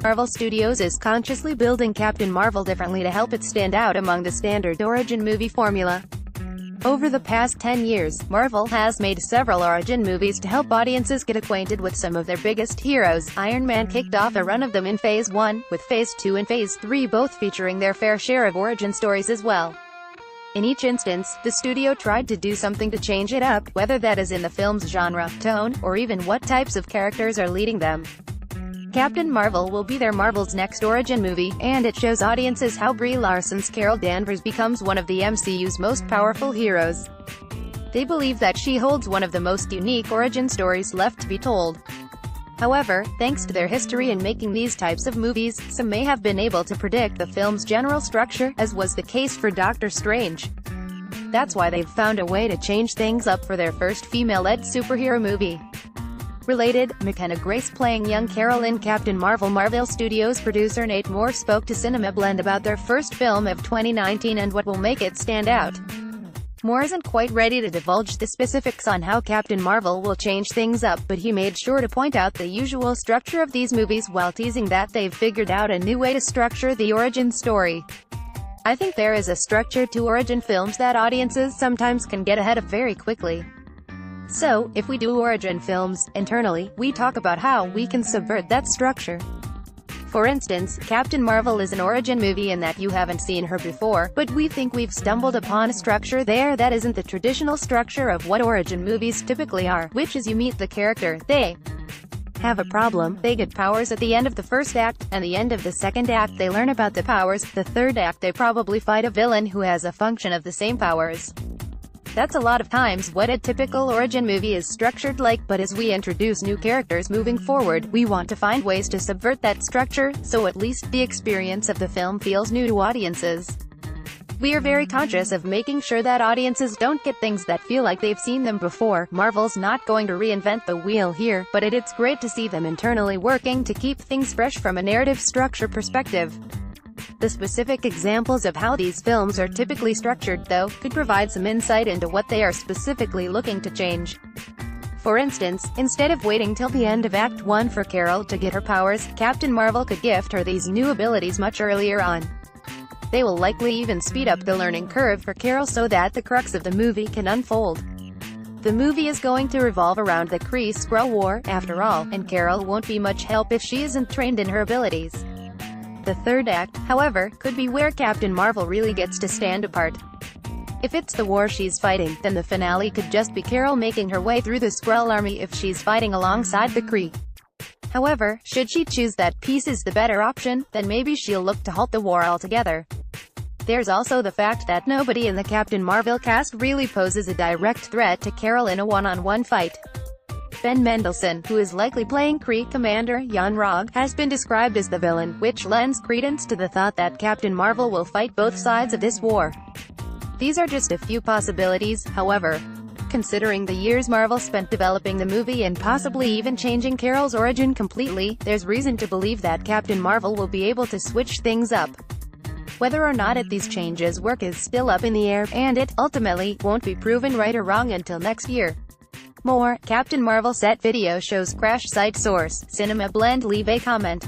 Marvel Studios is consciously building Captain Marvel differently to help it stand out among the standard origin movie formula. Over the past 10 years, Marvel has made several origin movies to help audiences get acquainted with some of their biggest heroes. Iron Man kicked off a run of them in Phase 1, with Phase 2 and Phase 3 both featuring their fair share of origin stories as well. In each instance, the studio tried to do something to change it up, whether that is in the film's genre, tone, or even what types of characters are leading them. Captain Marvel will be Marvel's next origin movie, and it shows audiences how Brie Larson's Carol Danvers becomes one of the MCU's most powerful heroes. They believe that she holds one of the most unique origin stories left to be told. However, thanks to their history in making these types of movies, some may have been able to predict the film's general structure, as was the case for Doctor Strange. That's why they've found a way to change things up for their first female-led superhero movie. Related, McKenna Grace playing young Carol in Captain Marvel. Marvel Studios producer Nate Moore spoke to Cinema Blend about their first film of 2019 and what will make it stand out. Moore isn't quite ready to divulge the specifics on how Captain Marvel will change things up, but he made sure to point out the usual structure of these movies while teasing that they've figured out a new way to structure the origin story. "I think there is a structure to origin films that audiences sometimes can get ahead of very quickly. So, if we do origin films, internally, we talk about how we can subvert that structure. For instance, Captain Marvel is an origin movie in that you haven't seen her before, but we think we've stumbled upon a structure there that isn't the traditional structure of what origin movies typically are, which is you meet the character, they have a problem, they get powers at the end of the first act, and the end of the second act they learn about the powers, the third act they probably fight a villain who has a function of the same powers." That's a lot of times what a typical origin movie is structured like, but as we introduce new characters moving forward, we want to find ways to subvert that structure, so at least the experience of the film feels new to audiences. We are very conscious of making sure that audiences don't get things that feel like they've seen them before. Marvel's not going to reinvent the wheel here, but it's great to see them internally working to keep things fresh from a narrative structure perspective. The specific examples of how these films are typically structured, though, could provide some insight into what they are specifically looking to change. For instance, instead of waiting till the end of Act 1 for Carol to get her powers, Captain Marvel could gift her these new abilities much earlier on. They will likely even speed up the learning curve for Carol so that the crux of the movie can unfold. The movie is going to revolve around the Kree-Skrull War, after all, and Carol won't be much help if she isn't trained in her abilities. The third act, however, could be where Captain Marvel really gets to stand apart. If it's the war she's fighting, then the finale could just be Carol making her way through the Skrull army if she's fighting alongside the Kree. However, should she choose that peace is the better option, then maybe she'll look to halt the war altogether. There's also the fact that nobody in the Captain Marvel cast really poses a direct threat to Carol in a one-on-one fight. Ben Mendelsohn, who is likely playing Kree Commander Yon-Rogg, has been described as the villain, which lends credence to the thought that Captain Marvel will fight both sides of this war. These are just a few possibilities, however. Considering the years Marvel spent developing the movie and possibly even changing Carol's origin completely, there's reason to believe that Captain Marvel will be able to switch things up. Whether or not these changes work is still up in the air, and it, ultimately, won't be proven right or wrong until next year. More, Captain Marvel set video shows crash site source, Cinema Blend. Leave a comment.